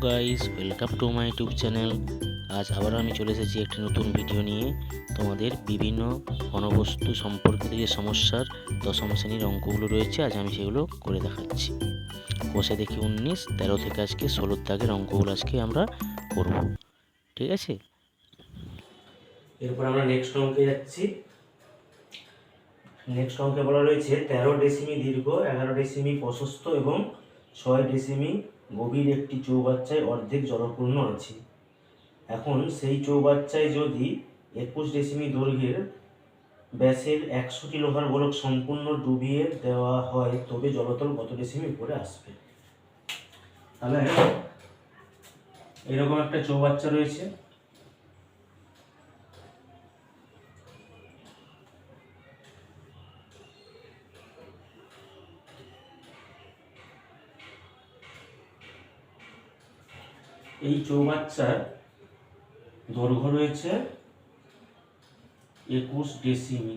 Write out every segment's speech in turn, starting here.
Guys, welcome to my YouTube channel. আজ আবার আমি চলে এসেছি একটি নতুন ভিডিও নিয়ে। তোমাদের বিভিন্ন ঘনবস্তু সম্পর্কিত যে সমস্যার দশম শ্রেণীর অঙ্কগুলো রয়েছে, আজ আমি সেগুলো করে দেখাচ্ছি। কোষে দেখি 19, 13 থেকে আজকে 16 দাগের অঙ্কগুলো আজকে আমরা করব। ঠিক আছে, এরপর আমরা নেক্সট অঙ্কে যাচ্ছি। নেক্সট অঙ্কে বলা রয়েছে 13 ডেসিমি দীর্ঘ, 11 ডেসিমি প্রশস্ত এবং 6 ডেসিমি গভীর একটি চৌবাচ্চায় অর্ধেক জলপূর্ণ আছে। এখন সেই চৌবাচ্চায় যদি 21 ডেসিমি দৈর্ঘ্যের ব্যাসের 100টি লোহার গোলক সম্পূর্ণ ডুবিয়ে দেওয়া হয়, তবে জলতল কত ডেসিমি উপরে আসবে? তাহলে এরকম একটা চৌবাচ্চা রয়েছে। এই চৌবাচ্চার দৈর্ঘ্য রয়েছে 21 ডেসিমি,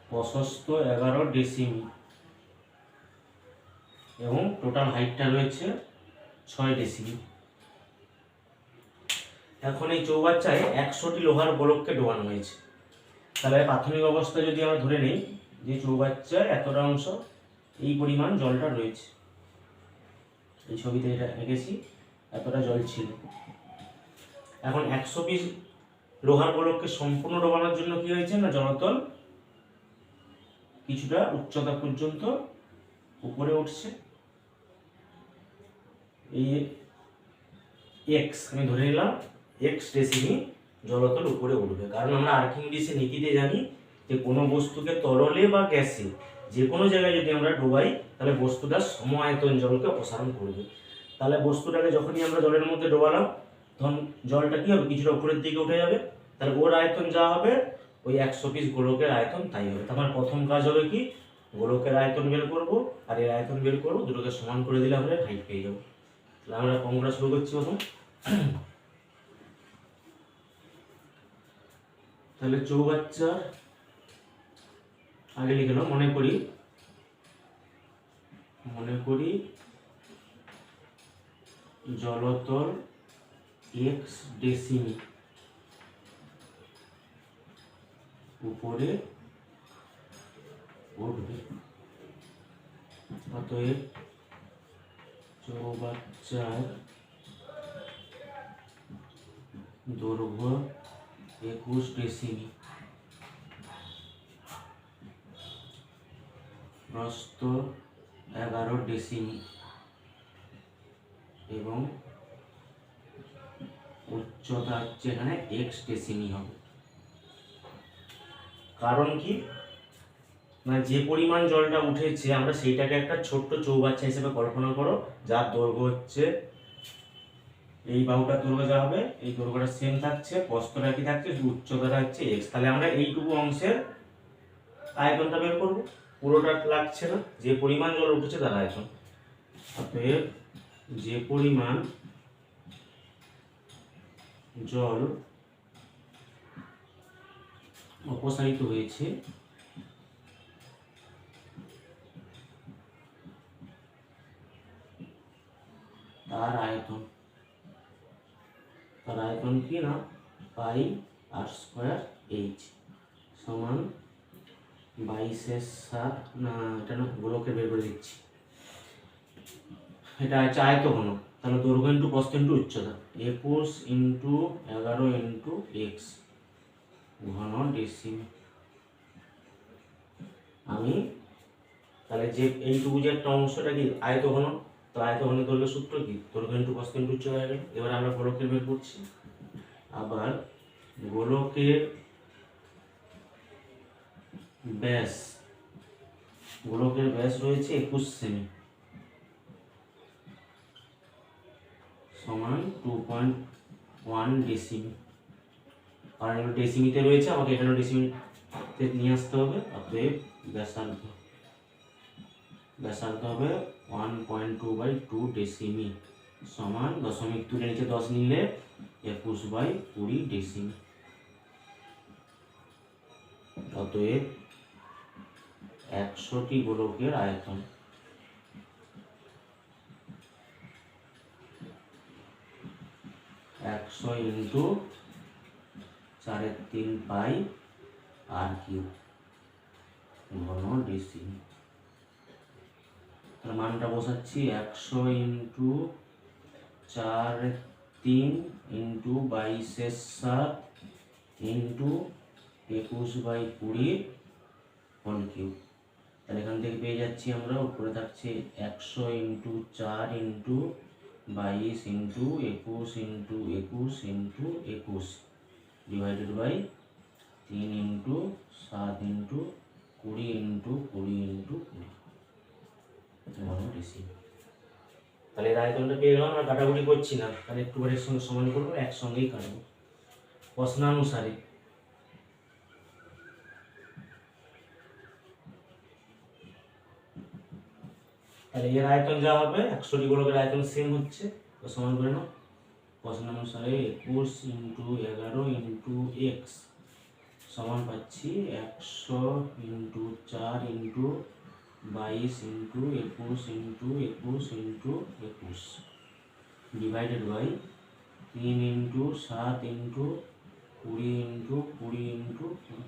প্রশস্ত 11 ডেসিমি এবং টোটাল হাইটটা রয়েছে 6 ডেসিমি। এখন এই চৌবাচ্চায় 100টি লোহার গোলককে ডোবানো হয়েছে। তাহলে প্রাথমিক অবস্থা যদি আমরা ধরে নিই যে চৌবাচ্চায় এতটা অংশ এই পরিমাণ জলটা রয়েছে, এই ছবিতে এটা এঁকেছি, এতটা জল ছিল। এখন 100 পিস লোহার গোলককে সম্পূর্ণ ডোবানোর জন্য কি হয়েছে না, জলতল কিছুটা উচ্চতা পর্যন্ত উপরে উঠছে। এই এক্স আমি ধরে নিলাম, এক্স ডেসিমি জলতল উপরে উঠবে, কারণ আমরা আর্কিমিডিসের নীতিতে জানি যে কোনো বস্তুকে তরলে বা গ্যাসে যে কোনো জায়গায় যদি আমরা ডোবাই তাহলে বস্তুটা সম আয়তন জলকে অপসারণ করবে। তাহলে বস্তুটাকে যখনই আমরা জলের মধ্যে ডোবালাম তখন জলটা কি হবে, কিছুটা উপরের দিকে উঠে যাবে। তাহলে ওর আয়তন যা হবে ওই 100 পিস গোলকের আয়তন তাই হবে। তার প্রথম কাজ হবে কি, গোলকের আয়তন বের করব আর এর আয়তন বের করব, দুটোকে সমান করে দিলে আমরা হাইট পেয়ে যাবো। তাহলে আমরা অঙ্কটা শুরু করছি প্রথম। তাহলে চৌবাচ্চা আগে লিখলাম, মনে করি জলতল এক্স ডেসিমি উপরে উঠবে, অতএব চৌবাচ্চার দৈর্ঘ্য 21 ডেসিমি, প্রস্থ 11 ডেসিমি এবং উচ্চতা হচ্ছে এখানে এক্স ডেসিমি হবে। কারণ কি না, যে পরিমাণ জলটা উঠেছে আমরা সেইটাকে একটা ছোট্ট চৌবাচ্চা হিসেবে কল্পনা করো, যার দৈর্ঘ্য হচ্ছে এই বাহুটার দৈর্ঘ্য যা হবে এই দৈর্ঘ্যটা সেম থাকছে, প্রস্থটা কি থাকছে, উচ্চতাটা হচ্ছে এক্স। তাহলে আমরা এইটুকু অংশের আয়তনটা বের করবো, পুরোটা লাগছে না, যে পরিমাণ জল উঠেছে তার আয়তন। অতএব যে পরিমাণ জল অপসারিত হয়েছে তার আয়তন কি না, পাই আর স্কোয়ার এইচ সমান 22/7, না এটা না, গোলকে বের করে দিচ্ছি, এটা হচ্ছে আয়তঘন। তাহলে দৈর্ঘ্য ইন্টু প্রস্থ ইন্টু উচ্চতা, 21 ইন্টু 11 ইন্টু এক্স ঘন ডেসিমি। আমি তাহলে যে এইটুকু যে একটা অংশটা কি আয়তঘন, তো আয়তঘনের দৈর্ঘ্য সূত্র কি, দৈর্ঘ্য ইন্টু প্রস্থ ইন্টু উচ্চতা হয়ে গেল। এবার আমরা গোলকের বের করছি। আবার গোলকের ব্যাস রয়েছে 21 সেমি সমান 2.1 ডেসিমি। আর ডেসিমিতে রয়েছে, আমাকে এখানে ডেসিমিতে নিয়ে আসতে হবে। অতএব ব্যাসার্ধ হবে 1.2/2 ডেসিমি সমান দশমিক তুলে নিচে 10 নিলে 21/20 ডেসিমি। অতএব 100টি গোলকের আয়তন 100 ইন্টু 4/3 পাই আর কিউব ঘন ডেসিমি। তাহলে মানটা বসাচ্ছি 100 into 4/3 into 22/7 into 21/20 whole cube. তাহলে এখান থেকে পেয়ে যাচ্ছি আমরা, উপরে থাকছে 100 into 4 into 22 into 21 into 21 into 21 divided by 3 into 7 into 20 into 20 into 20 ডেসিমি। তাহলে এর আয়তনটা পেয়ে গেলাম। আমরা কাটাকুটি করছি না, তাহলে একটু এর সঙ্গে সমান করবো, একসঙ্গেই কাটবো প্রশ্নানুসারে। তাহলে এর আয়তন যা হবে 100টি গোলকের আয়তন সেম হচ্ছে, তো সমান করে নাও। প্রশ্নানুসারে 21 ইন্টু 11 ইন্টু এক্স সমান পাচ্ছি 100 into 4 into 22 into 21 into 21 into 21 divided by 3 into 7 into 20 into 20 into 20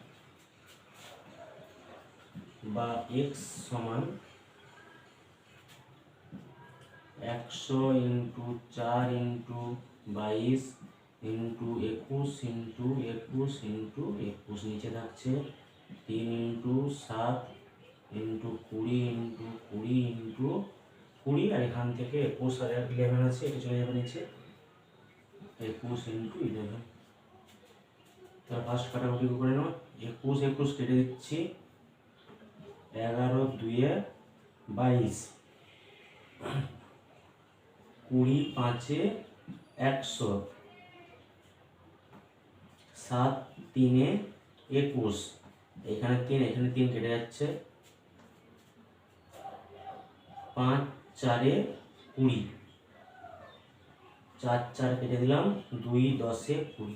বা এক্স সমান 100 into 4 into 22 into 21 into 21 into 21 নিচে থাকছে 3 ইন্টু 7 ইন্টু 20 ইন্টু 20 ইন্টু 20 আর এখান থেকে 21 আর 11 আছে, এটা চলে যাবে নিচে 21 ইন্টু 11। তাহলে ফার্স্ট কাটাকুটি করে নাও। 21 21 কেটে দিচ্ছি, 11 2 22, 20 5 100, 7 3 21, এখানে 3 এখানে 3 কেটে যাচ্ছে, 5 4 20, 4 4 কেটে দিলাম, 2 10 20।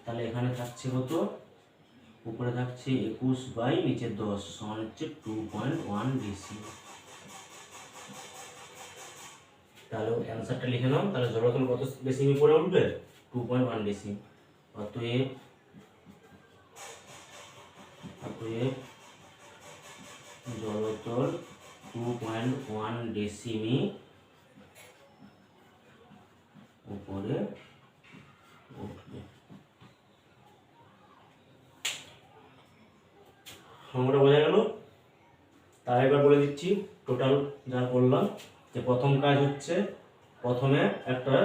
তাহলে এখানে থাকছে কত, উপরে থাকছে 21 বাই নিচে 10 সমান হচ্ছে 2.1 ডেসিমি। তাহলে অ্যান্সারটা লিখে নাও। তাহলে জলতল কত ডেসিমি পরে উঠবে, 2.1 ডেসিমি। অতএব জলতল 2.1 ডেসিমি উপরে উঠবে। অঙ্কটা বোঝা গেল? তার একবার বলে দিচ্ছি টোটাল যা করলাম। যে প্রথম কাজ হচ্ছে, প্রথমে একটা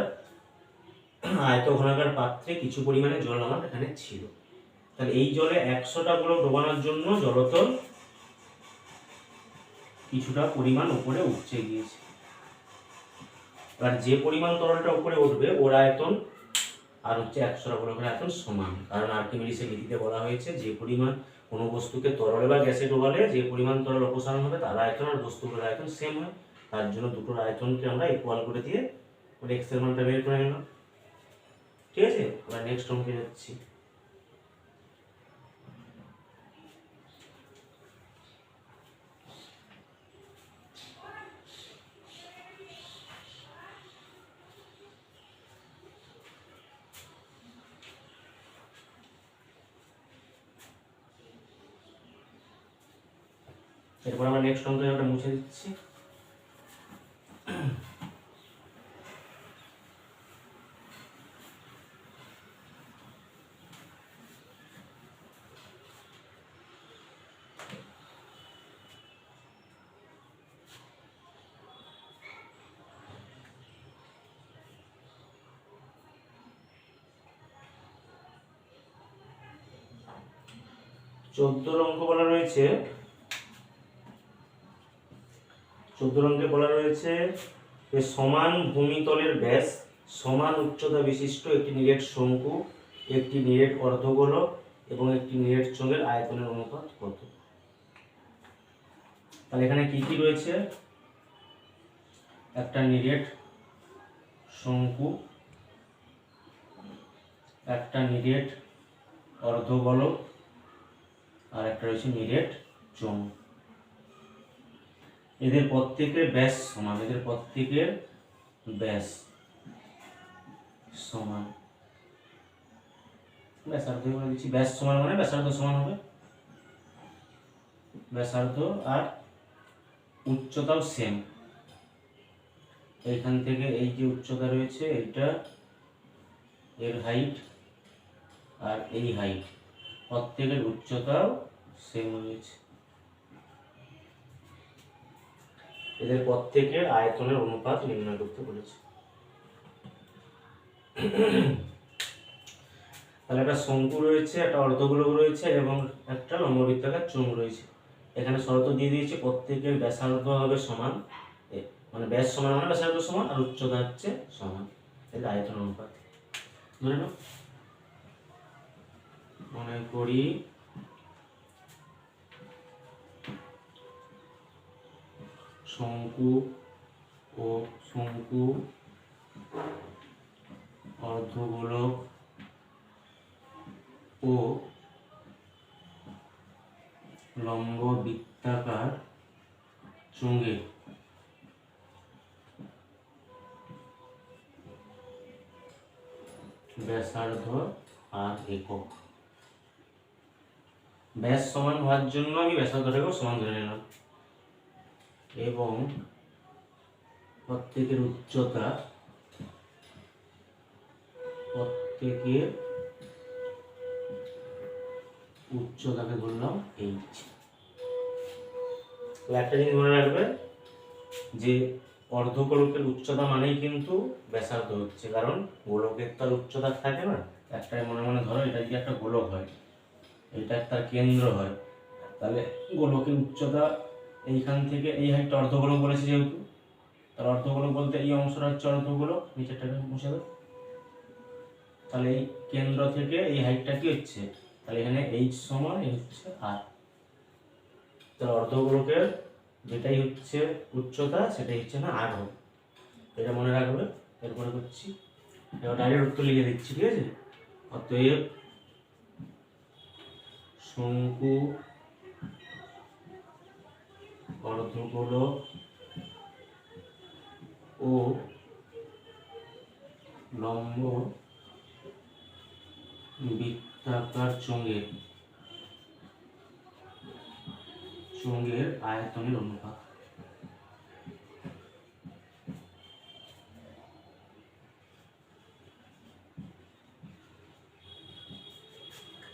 আয়তঘনাকার পাত্রে কিছু পরিমাণে জল আমার এখানে ছিল। তাহলে এই জলে 100টা গোলক ডোবানোর জন্য জলতল কিছুটা পরিমাণ উপরে উঠছে গিয়েছে। এবার যে পরিমাণ তরলটা উপরে উঠবে ওর আয়তন আর হচ্ছে 100টা গোলকের আয়তন সমান। কারণ আর্কিমিডিসের নীতিতে বলা হয়েছে যে পরিমাণ কোনো বস্তুকে তরলে বা গ্যাসে ডোবালে যে পরিমাণ তরল অপসারণ হবে তার আয়তন আর বস্তুগুলোর আয়তন সেম হয়। তার জন্য দুটোর আয়তনকে আমরা ইকুয়াল করে দিয়ে এক্স এর মানটা বের করে নিলাম। ঠিক আছে, আমরা নেক্সট অঙ্কে যাচ্ছি। এরপর আমরা নেক্সট অঙ্কে আমরা মুছে দিচ্ছি। চোদ্দোর অঙ্ক বলা রয়েছে, 14 অঙ্কে বলা রয়েছে যে সমান ভূমিতলের ব্যাস সমান উচ্চতা বিশিষ্ট একটি নিরেট শঙ্কু, একটি নিরেট অর্ধগোলক এবং একটি নিরেট চোঙের আয়তনের অনুপাত কত? তাহলে এখানে কি কি রয়েছে, একটা নিরেট শঙ্কু, একটা নিরেট অর্ধগোলক আর একটা রয়েছে নিরেট চোঙ। এদের প্রত্যেকের ব্যাস সমান, ব্যাসার্ধ বলে দিচ্ছি, ব্যাস সমান মানে ব্যাসার্ধ সমান হবে, ব্যাসার্ধ আর উচ্চতাও সেম। এইখান থেকে এই যে উচ্চতা রয়েছে এইটা এর হাইট আর এই হাইট প্রত্যেকের উচ্চতাও সেম রয়েছে। এদের প্রত্যেকের আয়তনের অনুপাত নির্ণয় করতে বলেছে। তাহলে একটা শঙ্কু রয়েছে, একটা অর্ধগোলক রয়েছে এবং একটা লম্ববৃত্তাকার চোঙ রয়েছে। এখানে শর্ত দিয়ে দিয়েছে প্রত্যেকের ব্যাসার্ধ হবে সমান, মানে ব্যাস সমান মানে ব্যাসার্ধ সমান আর উচ্চতা হচ্ছে সমান, এদের আয়তন অনুপাত। ধরে নাও মনে করি শঙ্কু ও শঙ্কু, অর্ধগোলক ও লম্ব বৃত্তাকার চোঙের ব্যাসার্ধ আর একক। ব্যাস সমান হওয়ার জন্য আমি ব্যাসার্ধটাকেও সমান ধরে নিলাম এবং প্রত্যেকের উচ্চতা, প্রত্যেকের উচ্চতাকে ধরলাম এইচ। তো একটা জিনিস মনে রাখবে যে অর্ধগোলকের উচ্চতা মানেই কিন্তু ব্যাসার্ধ হচ্ছে, কারণ গোলকের তো আর উচ্চতা থাকে না। একটাই মনে মনে ধরো এটা যদি একটা গোলক হয়, এটা একটা কেন্দ্র হয়, তাহলে গোলকের উচ্চতা এইখান থেকে এই হাইটটা অর্ধগোলক বলেছে যেহেতু, তাহলে অর্ধগোলক বলতে এই অংশটা হচ্ছে অর্ধগোলক, নিচেরটাকে মুছে দাও। তাহলে এই কেন্দ্র থেকে এই হাইটটা কি হচ্ছে, তাহলে এখানে এইচ সমান এই হচ্ছে আর। তাহলে অর্ধগোলকের যেটাই হচ্ছে উচ্চতা সেটাই হচ্ছে না আর হবে, এটা মনে রাখবে। এরপরে করছি, এবার ডাইরেক্ট উত্তর লিখে দিচ্ছি, ঠিক আছে। অতএব শঙ্কু, অর্ধগোলক ও লম্ব বৃত্তাকার চোঙের আয়তনের অনুপাত।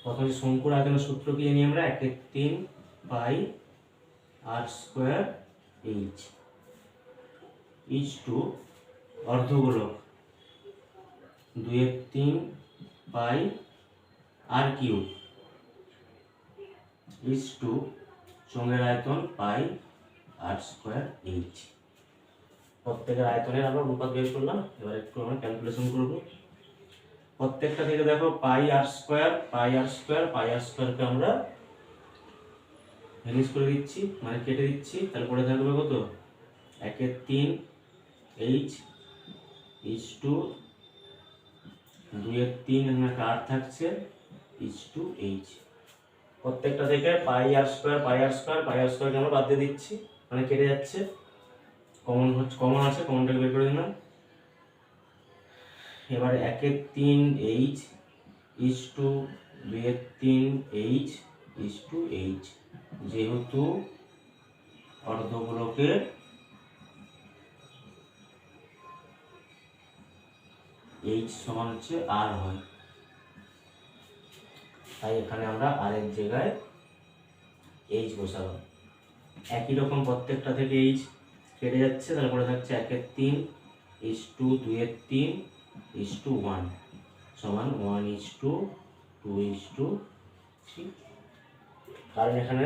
প্রথমে শঙ্কুর আয়তনের সূত্র কি জানি আমরা, 1/3 pi r square H is to অর্ধগোলক 2/3 pi r cube is to চোঙের আয়তন পাই আর স্কোয়ার এইচ। প্রত্যেকের আয়তনের আমরা অনুপাত বের করলাম। এবার একটু আমরা ক্যালকুলেশন করব। প্রত্যেকটা থেকে দেখো পাই আর স্কোয়ার, পাই আর স্কোয়ার, পাই আর স্কোয়ারকে আমরা ভ্যানিশ করে দিচ্ছি, মানে কেটে দিচ্ছি। তাহলে পড়ে থাকবে কত, 1/3 এইচ ইজ টু 2/3, এখানে একটা আর থাকছে, ইজ টু এইচ। প্রত্যেকটা থেকে পাই আর স্কোয়ার, পাই আর স্কোয়ার, পাই আর স্কোয়ারকে আমরা বাদ দিয়ে দিচ্ছি, মানে কেটে যাচ্ছে। কমন আছে, কমনটাকে বের করে দিলাম। এবার 1/3 H is to 2/3 H is to H, যেহেতু অর্ধগোলকের এইচ সমান হচ্ছে আর হয়, তাই এখানে আমরা আর এর জায়গায় এইচ বসাবো। একই রকম প্রত্যেকটা থেকে এইচ কেটে যাচ্ছে, তারপরে থাকছে 1/3 ইজ টু 2/3 ইজ টু 1 সমান 1 ইজ টু 2 ইজ টু 3। কারণ এখানে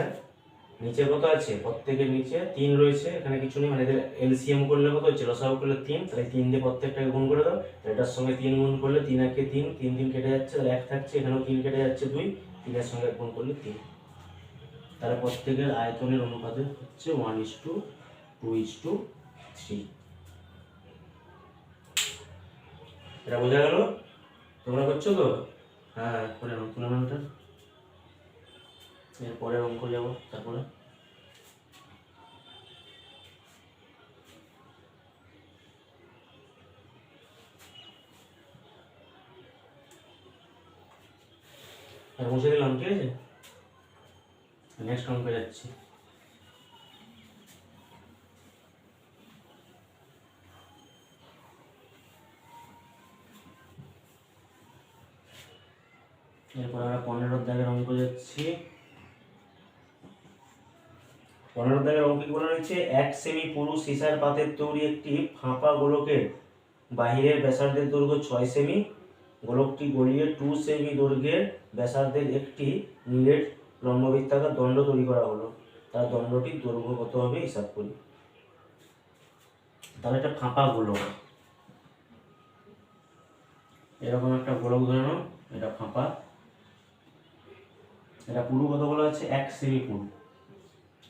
নিচে কত আছে, প্রত্যেকের নিচে 3 রয়েছে, এখানে কিছু নেই, মানে এদের এলসিএম করলে কত হচ্ছে, লসাগু করলে 3, তাহলে 3 দিয়ে প্রত্যেকটাকে গুণ করে দাও। এটার সঙ্গে 3 গুণ করলে 3 একে 3, 3 3 কেটে যাচ্ছে, তাহলে 1 থাকছে, এখানেও 3 কেটে যাচ্ছে 2, 3 এর সঙ্গে গুণ করলে 3। তাহলে প্রত্যেকের আয়তনের অনুপাতে হচ্ছে 1 ইজ টু 2 ইজ টু 3। এটা বোঝা গেল? তোমরা করছো তো? হ্যাঁ, করে নাও, তুলে নাও এটা। এরপরে অঙ্ক যাবো, তারপরে এটা মুছে দিলাম, ঠিক আছে। নেক্সট অঙ্কে যাচ্ছি। এরপর আমরা 15 দাগের অঙ্ক যাচ্ছি। 15 দাগের অঙ্কে বলা রয়েছে 1 সেমি পুরু সীসার পাতের তৈরি একটি ফাঁপা গোলকের বাহিরের ব্যাসার্ধের দৈর্ঘ্য 6 সেমি, গোলকটি গলিয়ে 2 সেমি দৈর্ঘ্যের ব্যাসার্ধের একটি নিরেট লম্ববৃত্তাকার দণ্ড তৈরি করা হলো। তার দণ্ডটির দৈর্ঘ্য কত হবে হিসাব করি। তাহলে একটা ফাঁপা গোলক, এরকম একটা গোলক ধরে নাও, এটা ফাঁপা, এটা পুরু কত বলা আছে 1 সেমি পুরু,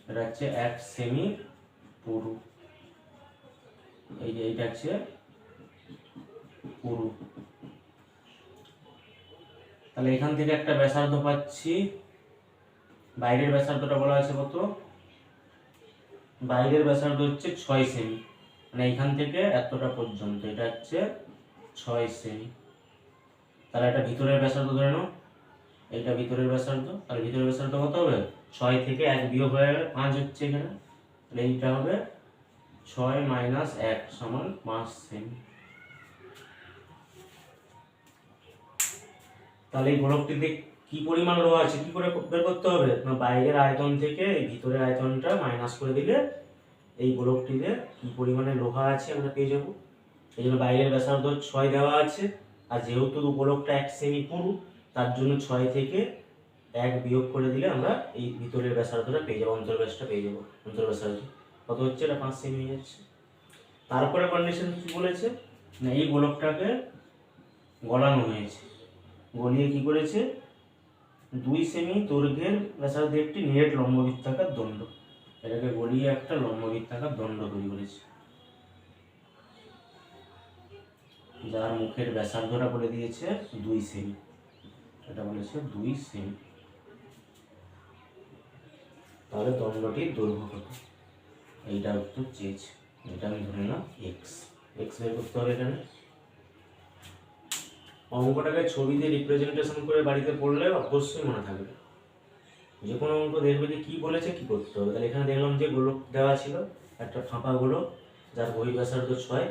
এটা হচ্ছে 1 সেমি পুরু, এই যে এইটা হচ্ছে পুরু। তাহলে এখান থেকে একটা ব্যাসার্ধ পাচ্ছি, বাইরের ব্যাসার্ধটা বলা আছে কত, বাইরের ব্যাসার্ধ হচ্ছে 6 সেমি, মানে এখান থেকে এতটা পর্যন্ত এটা হচ্ছে 6 সেমি। তাহলে এটা ভিতরের ব্যাসার্ধ ধরে নাও, এইটা ভিতরের ব্যাসার্ধ, তাহলে ভিতরের ব্যাসার্ধ কত হবে 6 থেকে 1 বিয়োগ হয়ে গেলে 5 হচ্ছে এখানে, তাহলে এইটা হবে 6 - 1 সমান 5 সেমি। তাহলে এই গোলকটিতে কি পরিমাণ লোহা আছে কি করে বের করতে হবে না, বাইরের আয়তন থেকে এই ভিতরের আয়তনটা মাইনাস করে দিলে এই গোলকটিতে কি পরিমাণে লোহা আছে আমরা পেয়ে যাব। এই জন্য বাইরের ব্যাসার্ধ 6 দেওয়া আছে, আর যেহেতু গোলকটা 1 সেমি পুরু তার জন্য 6 থেকে 1 বিয়োগ করে দিলে আমরা এই ভিতরের ব্যাসার্ধটা পেয়ে যাবো, অন্তর্ব্যাসটা পেয়ে যাবো। অন্তর্ব্যাসার্ধ কত হচ্ছে, এটা 5 সেমি হয়ে যাচ্ছে। তারপরে কন্ডিশন কি বলেছে না, এই গোলকটাকে গলানো হয়েছে, গলিয়ে কি করেছে 2 সেমি দৈর্ঘ্যের ব্যাসার্ধে একটি নিরেট লম্ববৃত্তাকার দণ্ড, এটাকে গলিয়ে একটা লম্ববৃত্তাকার দণ্ড তৈরি করেছে, যার মুখের ব্যাসার্ধটা বলে দিয়েছে 2 সেমি, এটা বলেছে 2 সেমি। তাহলে দণ্ডটির দৈর্ঘ্য কত, এইটা উত্তর চেয়েছে, এটা আমি ধরে নিলাম এক্স। এক্স বের করতে হবে এখানে। অঙ্কটাকে ছবিতে রিপ্রেজেন্টেশন করে বাড়িতে পড়লে অবশ্যই মনে থাকবে, যে কোনো অঙ্ক দেখবে যে কী বলেছে কী করতে হবে। তাহলে এখানে দেখলাম যে গোলক দেওয়া ছিল, একটা ফাঁপা গোলক যার বহির্ব্যাসার্ধ 6,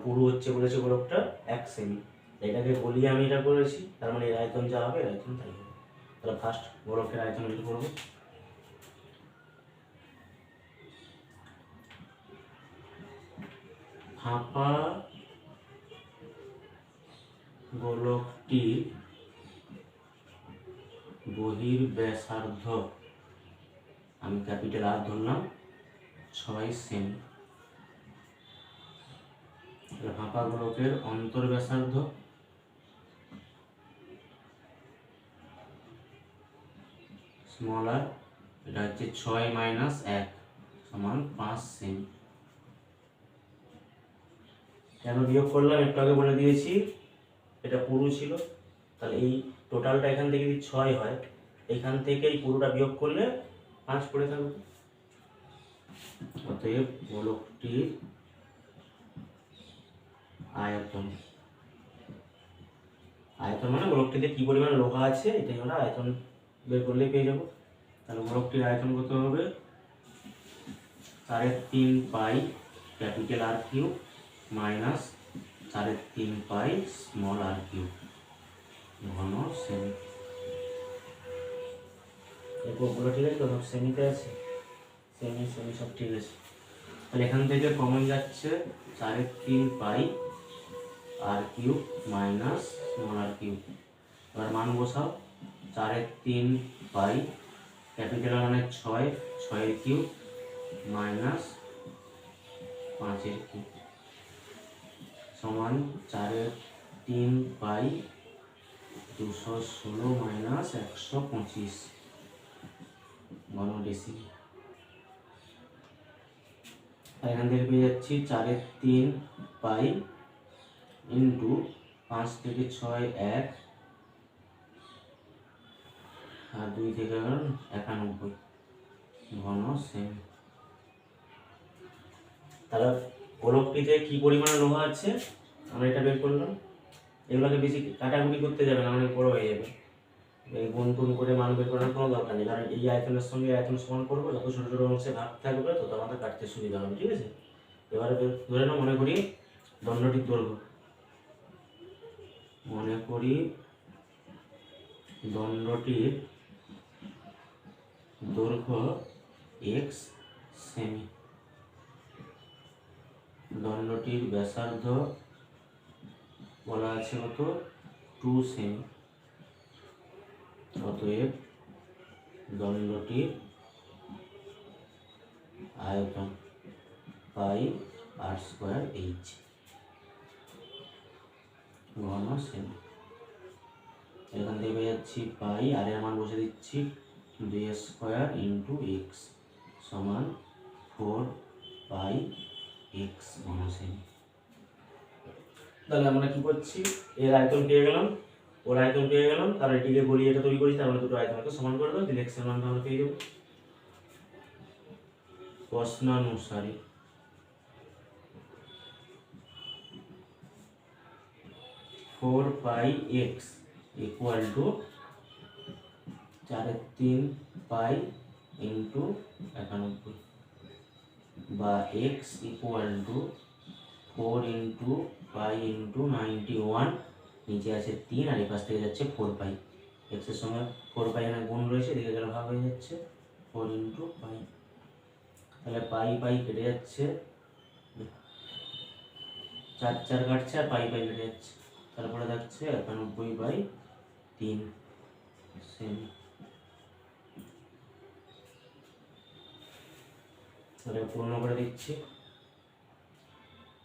পুরু হচ্ছে বলেছে গোলকটা 1 সেমি, এটাকে গলিয়ে আমি এটা করেছি, তার মানে এর আয়তন যা হবে এর আয়তন তাই হবে। তাহলে ফার্স্ট গোলকের আয়তন বের করবো, ফাঁপা গোলকটির বহির্ব্যাসার্ধ, আমি ক্যাপিটাল আর ধরলাম 6 সেমি। ফাঁপা গোলকের অন্তর্ব্যাসার্ধ স্মল আর, এটা হচ্ছে 6 - 1 সমান 5 সেমি। কেন বিয়োগ করলাম একটু আগে বলে দিয়েছি, এটা পুরু ছিল, তাহলে এই টোটালটা এখান থেকে যদি 6 হয়, এখান থেকে এই পুরোটা বিয়োগ করলে 5 পড়ে থাকবে। অতএব গোলকটির আয়তন, আয়তন মানে গোলকটিতে কি পরিমাণ লোহা আছে এটাই আমরা আয়তন বের করলে পেয়ে যাব। তাহলে গোলকটির আয়তন কত হবে 3.5 pi capital r cube minus 3.5 pi small r cube ঘন সেমি। এরপরগুলো ঠিক আছে তো, সব সেমিতে আছে, সেমি সেমি সব ঠিক আছে। তাহলে এখান থেকে কমন যাচ্ছে 3.5 পাই r cube minus small r cube, এবার মান বসাও 3.5 পাই ক্যাপিটাল মানে 6, 6 কিউব মাইনাস 5 কিউব সমান 3.5 পাই 216 মাইনাস 125 ঘন ডেসিমিল। এখান থেকে পেয়ে যাচ্ছি 3.5 পাই ইন্টু 5 থেকে 6 1 আর 2 থেকে 91 ঘন সেমি। তাহলে গোলকটিতে কি পরিমাণে লোহা আছে আমরা এটা বের করলাম। এগুলোকে বেশি কাটাকুটি করতে যাবে না, অনেক বড় হয়ে যাবে। এই গুণ টুন করে মান বের করার কোনো দরকার নেই, কারণ এই আয়তনের সঙ্গে আয়তন সমান করবো, যত ছোটো ছোটো অংশে ভাগ থাকবে তত আমাদের কাটতে সুবিধা হবে। ঠিক আছে, এবারে ধরে নাও মনে করি দণ্ডটির দৈর্ঘ্য, মনে করি দণ্ডটির দৈর্ঘ্য x সেমি, দণ্ডটির ব্যাসার্ধ বলা আছে কত 2 সেমি, অতএব দণ্ডটির আয়তন পাই r স্কয়ার h ঘন সেমি। এখান থেকে পেয়ে যাচ্ছি পাই, আর এর মান বসে দিচ্ছি 2 স্কয়ার ইন্টু এক্স সমান 4 পাই এক্স ঘন সেমি। তাহলে আমরা কি করছি, এর আয়তন পেয়ে গেলাম, ওর আয়তন পেয়ে গেলাম, তাহলে এটিকে বলি এটা তৈরি করি, তাহলে দুটো আয়তনকে সমান করে দাও, দিলে এক্সের মানটা আমরা পেয়ে যাবো। প্রশ্নানুসারে 4 pi x equal to 4/3 pi into 91, বা x equal to 4 into pi into 91, নিচে আছে 3 আর এই পাশ থেকে যাচ্ছে 4 পাই, এক্সের সঙ্গে 4 পাই এখানে গুণ রয়েছে, এদিকে গেলে ভাগ হয়ে যাচ্ছে 4 ইন্টু পাই, তাহলে পাই পাই কেটে যাচ্ছে, 4 4 কাটছে আর পাই পাই কেটে যাচ্ছে, তারপরে যাচ্ছে 91/3 সেমি। তাহলে পূর্ণ করে দিচ্ছি,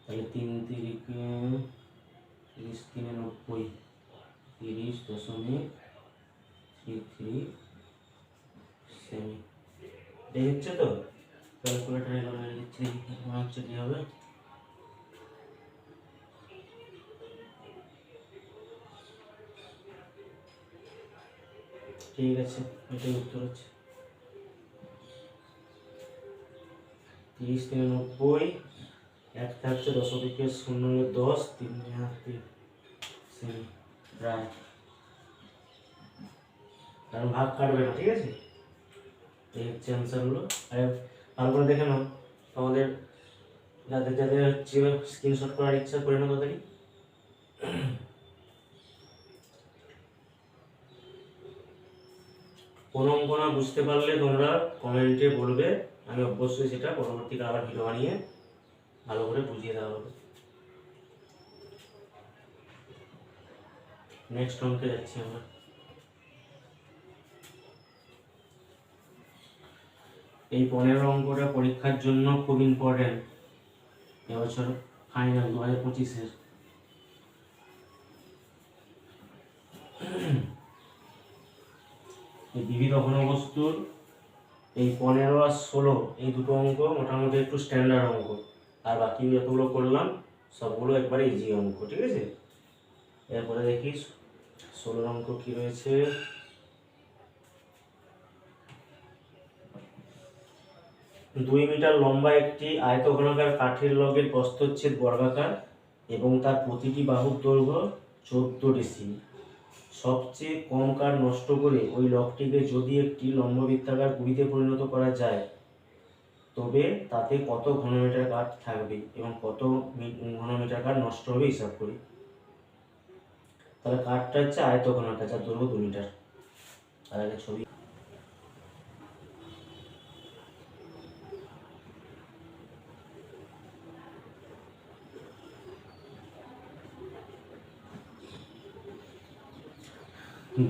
তাহলে 3 তিরিকে 30 3 90, 30.33 সেমি। এই হচ্ছে তো, ক্যালকুলেটারে করে দিচ্ছি, মনে হচ্ছে কি হবে। ঠিক আছে, এটাই উত্তর হচ্ছে 30 3 90, এক থাকছে 10 থেকে 0 10 3 সেমি প্রায়, কারণ ভাগ কাটবে না। ঠিক আছে, এই হচ্ছে অ্যান্সারগুলো। আর ভালো করে দেখে নাও, তোমাদের যাদের যাদের হচ্ছে স্ক্রিনশট করার ইচ্ছা করে নাও তাড়াতাড়ি। কোনো অঙ্ক না বুঝতে পারলে তোমরা কমেন্টে বলবে, আমি অবশ্যই সেটা পরবর্তীকালে আবার ভিডিও বানিয়ে ভালো করে বুঝিয়ে দেওয়া হবে। নেক্সট অঙ্কে যাচ্ছি আমরা। এই 15 অঙ্কটা পরীক্ষার জন্য খুব ইম্পর্টেন্ট, এবছর ফাইনাল 2025-এর। এই বিবিধ ঘনবস্তুর এই 15 আর 16 এই দুটো অঙ্ক মোটামুটি একটু স্ট্যান্ডার্ড অঙ্ক, আর বাকি যতগুলো করলাম সবগুলো একবারে ইজি অঙ্ক। ঠিক আছে, এরপরে দেখি 16 অঙ্ক কি রয়েছে। দুই মিটার লম্বা একটি আয়তঘনাকার কাঠের লগের প্রস্থচ্ছেদ বর্গাকার এবং তার প্রতিটি বাহুর দৈর্ঘ্য 14 ডেসিমি। সবচেয়ে কম কাঠ নষ্ট করে ওই লগটিকে যদি একটি লম্ববৃত্তাকার গুঁড়িতে পরিণত করা যায় তবে তাতে কত ঘনমিটার কাঠ থাকবে এবং কত ঘনমিটার কাঠ নষ্ট হবে হিসাব করি। তাহলে কাঠটা হচ্ছে আয়তঘনাকার, যার দৈর্ঘ্য 2 মিটার। আর একটা ছবি,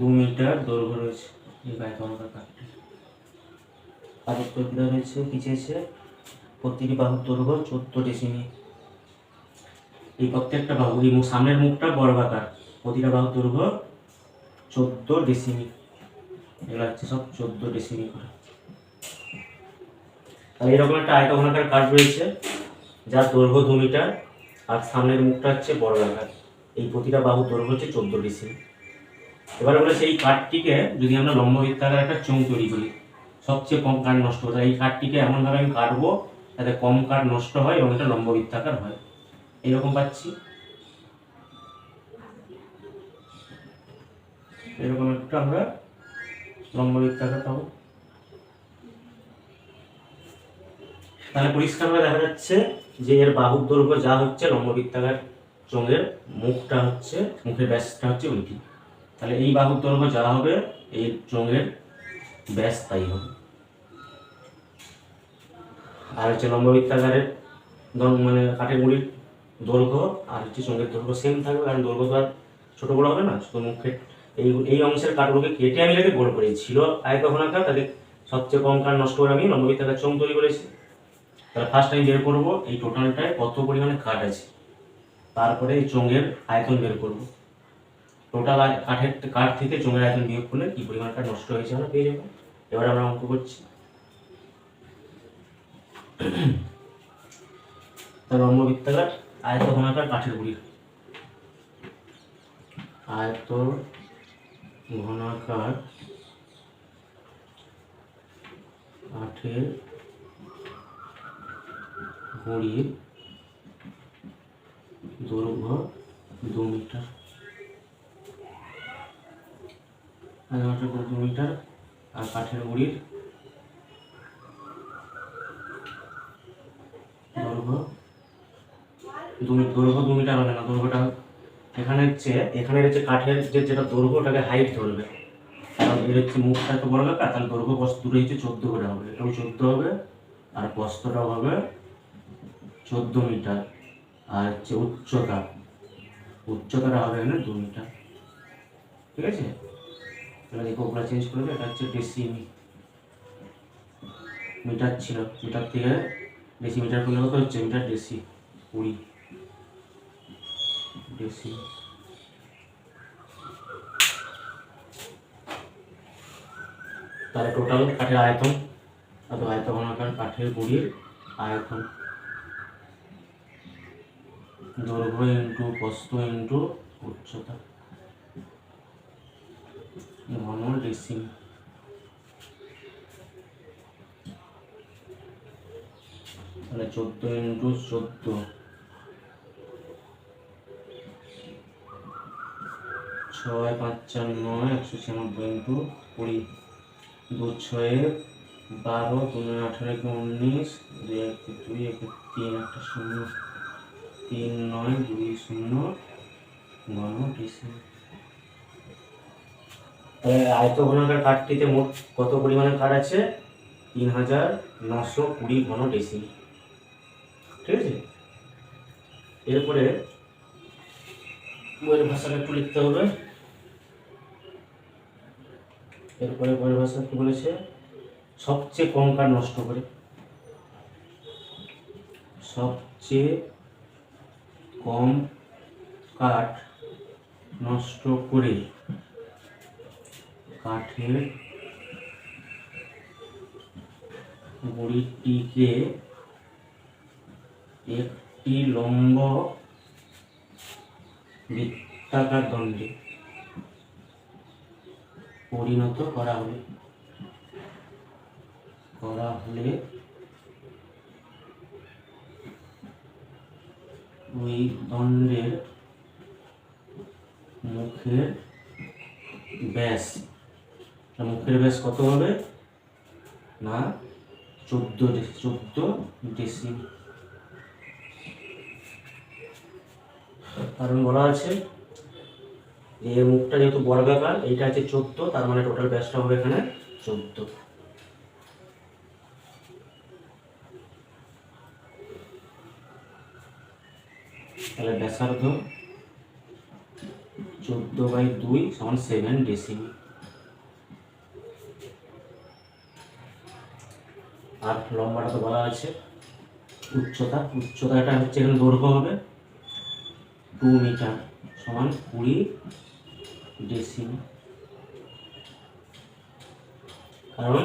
দু মিটার দৈর্ঘ্য রয়েছে এই আয়তঘনাকার কাঠটি। আর উত্তর কি রয়েছে, কি চেয়েছে, প্রতিটি বাহুর দৈর্ঘ্য 14 ডেসিমি। এই প্রত্যেকটা বাহু, এই সামনের মুখটা বর্গাকার, প্রতিটা বাহুর দৈর্ঘ্য 14 ডেসিমি, এগুলো হচ্ছে সব 14 ডেসিমি করে। তাহলে এরকম একটা আয়তঘনাকার কাঠ রয়েছে যার দৈর্ঘ্য 2 মিটার আর সামনের মুখটা হচ্ছে বর্গাকার, এই প্রতিটা বাহুর দৈর্ঘ্য হচ্ছে 14 ডেসিমি। এবারে বলে সেই কাঠটিকে যদি আমরা লম্ববৃত্তাকার একটা চোঙ তৈরি করি, সবচেয়ে কম কাঠ নষ্ট হয়, এই কাঠটিকে এমনভাবে আমি কাটবো যাতে কম কাঠ নষ্ট হয় এবং এটা লম্ববৃত্তাকার হয়। এরকম পাচ্ছি, এরকম একটা আমরা লম্ব বৃত্তাকার পাবো। তাহলে পরিষ্কারভাবে দেখা যাচ্ছে যে এর বাহুর দৈর্ঘ্য যা হচ্ছে লম্ব বৃত্তাকার চোঙের মুখটা হচ্ছে, মুখের ব্যাসটা হচ্ছে ওইটি। তাহলে এই বাহুর দৈর্ঘ্য যা হবে এই চোঙের ব্যাস তাই হবে। আর হচ্ছে লম্ব বৃত্তাকারের মানে কাঠের গুঁড়ির দৈর্ঘ্য আর হচ্ছে চোঙের দৈর্ঘ্য সেম থাকবে, কারণ দৈর্ঘ্য তো আর ছোটো বড়ো হবে না। শুধু মুখের এই অংশের কাঠগুলোকে কেটে আমি এটাকে গোল করেছি, ছিল আয়তঘনাকার, তাকে সবচেয়ে কম কাঠ নষ্ট করে আমি লম্ব বৃত্তাকার চোঙ তৈরি করেছি। তাহলে ফার্স্ট আমি বের করবো এই টোটালটায় কত পরিমাণে কাঠ আছে, তারপরে এই চোঙের আয়তন বের করবো। টোটাল কাঠ থেকে চোঙের আয়তন বিয়োগ করলে কি পরিমাণ কাঠ নষ্ট হয়েছে আমরা পেয়ে যাবো। এবার আমরা অঙ্ক করছি। তার লম্ব বৃত্তাকার আয়তঘনাকার কাঠের গুঁড়ি, আয়ত ঘনাকার কাঠের গুঁড়ির দৈর্ঘ্য 2 মিটার, 2 মিটার, আর কাঠের গুঁড়ির দৈর্ঘ্য 2 মিটার হবে না, দৈর্ঘ্যটা এখানে হচ্ছে কাঠের যেটা দৈর্ঘ্য ওটাকে হাইট ধরবে, কারণ এর হচ্ছে মুখটা তো বড় ব্যাপার। তাহলে দৈর্ঘ্য প্রস্থ দুটো হচ্ছে 14 করে হবে, এটাও 14 হবে, আর প্রস্থটাও হবে 14 মিটার, আর হচ্ছে উচ্চতাটা হবে এখানে 2 মিটার। ঠিক আছে, তাহলে দেখো ওগুলো চেঞ্জ করবে। এটা হচ্ছে ডেসিমি, মিটার ছিল, মিটার থেকে ডেসিমিটার করলে কত হচ্ছে মিটার ডেসি 20 ডেসি। তাহলে টোটাল কাঠের আয়তন, অথবা আয়তঘনাকার কাঠের গুঁড়ির আয়তন, দৈর্ঘ্য ইন্টু প্রস্থ ইন্টু উচ্চতা, ঘন ডেসিম। তাহলে 14 ইন্টু 14, 6 5 4 9, 196 ইন্টু 20, 2 6 12, 2 9 18, 19, 2 1 2 1 3, একটা 0, 3 9 2 0, ঘন ডেসিম। আয়তঘনাকার কাঠটিতে মোট কত পরিমাণে কাঠ আছে? 3920 ঘন ডেসিম। ঠিক আছে, এরপরে বইয়ের ভাষাটা একটু লিখতে হবে। এরপরে বইয়ের ভাষা কি বলেছে? সবচেয়ে কম কাঠ নষ্ট করে, সবচেয়ে কম কাঠ নষ্ট করে কাঠের গুঁড়িটিকে একটি লম্ব বৃত্তাকার দণ্ডে পরিণত করা হলে ওই দণ্ডের মুখের ব্যাস কত হবে না 14 ডেসিম। কারণ বলা আছে যে এর মুখটা যেহেতু বর্গাকার, এইটা আছে 14, তার মানে টোটাল ব্যাসটা হবে এখানে 14। তাহলে ব্যাসার্ধ 14/2 = 7 ডেসিম। আর লম্বাটা তো বলা আছে, উচ্চতাটা হচ্ছে এখানে দৈর্ঘ্য হবে 2 মিটার সমান 20 ডেসিম। কারণ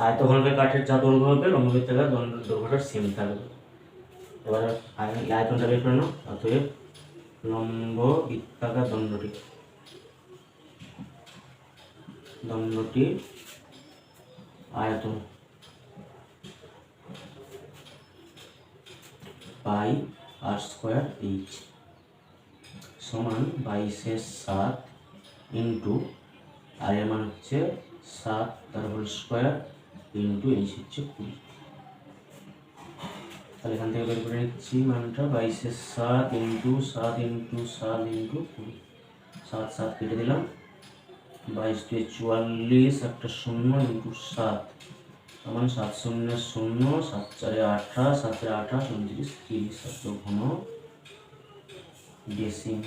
আয়তঘনাকার কাঠের যা দৈর্ঘ্য হবে লম্ব বৃত্তাকার দৈর্ঘ্যটা সেম থাকবে। এবার আয়তনটা বের করে নাও। অতএব লম্ব বৃত্তাকার দণ্ডটি আয়তন পাই r² সমান 22/7 ইন্টু, আর এর মান হচ্ছে 7 তার হোল স্কোয়ার ইন্টু এইচ হচ্ছে 20। তাহলে এখান থেকে বের করে নিচ্ছি মানটা 22/7 ইন্টু 7 ইন্টু 7 ইন্টু 20। 7 7 কেটে দিলাম, 22 2 44, একটা 0 ইন্টু 7 সমান 7 0 0, 7 4 28, 7 28 29 30, এত ঘন ডেসিম।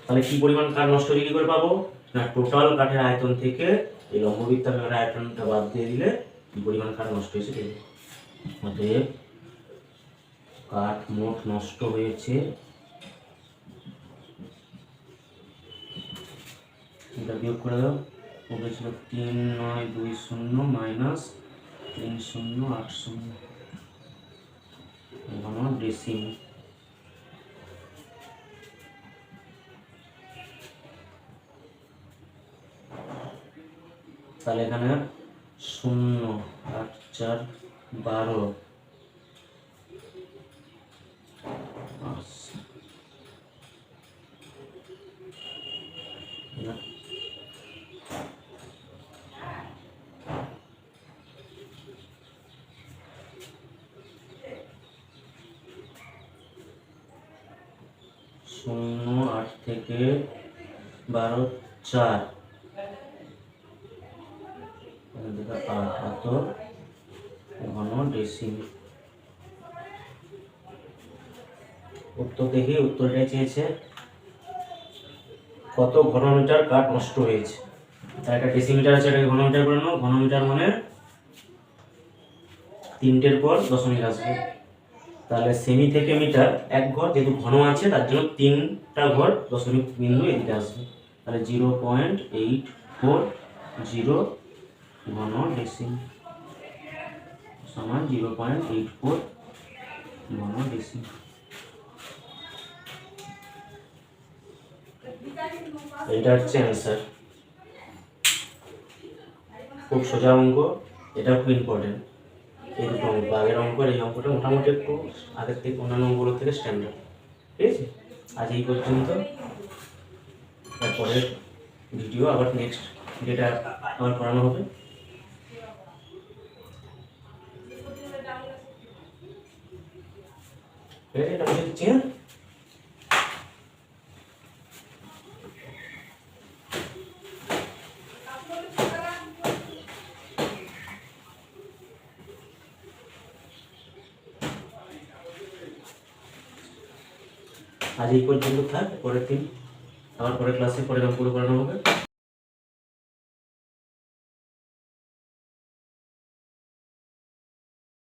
তাহলে কি পরিমাণ কাঠ নষ্ট হয়ে কি করে পাবো না, টোটাল কাঠের আয়তন থেকে এই লম্ববৃত্তাকার আয়তনটা বাদ দিয়ে দিলে কি পরিমাণ কাঠ নষ্ট হয়েছে দেখব। অতএব কাঠ মোট নষ্ট হয়েছে, এটা বিয়োগ করে দাও, ওটা ছিল 3920 মাইনাস 3080 ঘন ডেসিম। তাহলে এখানে 0 8 4 12 0 8 থেকে 12 4 8 ঘন ডেসিম। উত্তর দেখি, উত্তরটা চেয়েছে কত ঘনমিটার কাঠ নষ্ট হয়েছে। তার একটা ডেসিমিটার আছে, এটাকে ঘনমিটার করে নাও। ঘনমিটার মানে 3টের পর দশমিক আসবে। তাহলে সেমি থেকে মিটার 1 ঘর, যেহেতু ঘন আছে তার জন্য 3টা ঘর দশমিক বিন্দু এদিকে আসবে। তাহলে 0.840 ঘন ডেসিম সমান 0.84 ঘন ডেসিম। এটা হচ্ছে অ্যান্সার। খুব সোজা অঙ্ক, এটা খুব ইম্পর্টেন্ট। এই দুটো অঙ্ক, আগের অঙ্ক আর এই অঙ্কটা মোটামুটি একটু আগের থেকে অন্যান্য অঙ্কগুলোর থেকে স্ট্যান্ডার্ড। ঠিক আছে, আজ এই পর্যন্ত। তারপরের ভিডিও আবার নেক্সট যেটা আবার করানো হবে। এটা বুঝে দিচ্ছি। হ্যাঁ, আজ এই পর্যন্ত থাক, পরের দিন আবার পরের ক্লাসে পরের অঙ্কগুলো করানো হবে।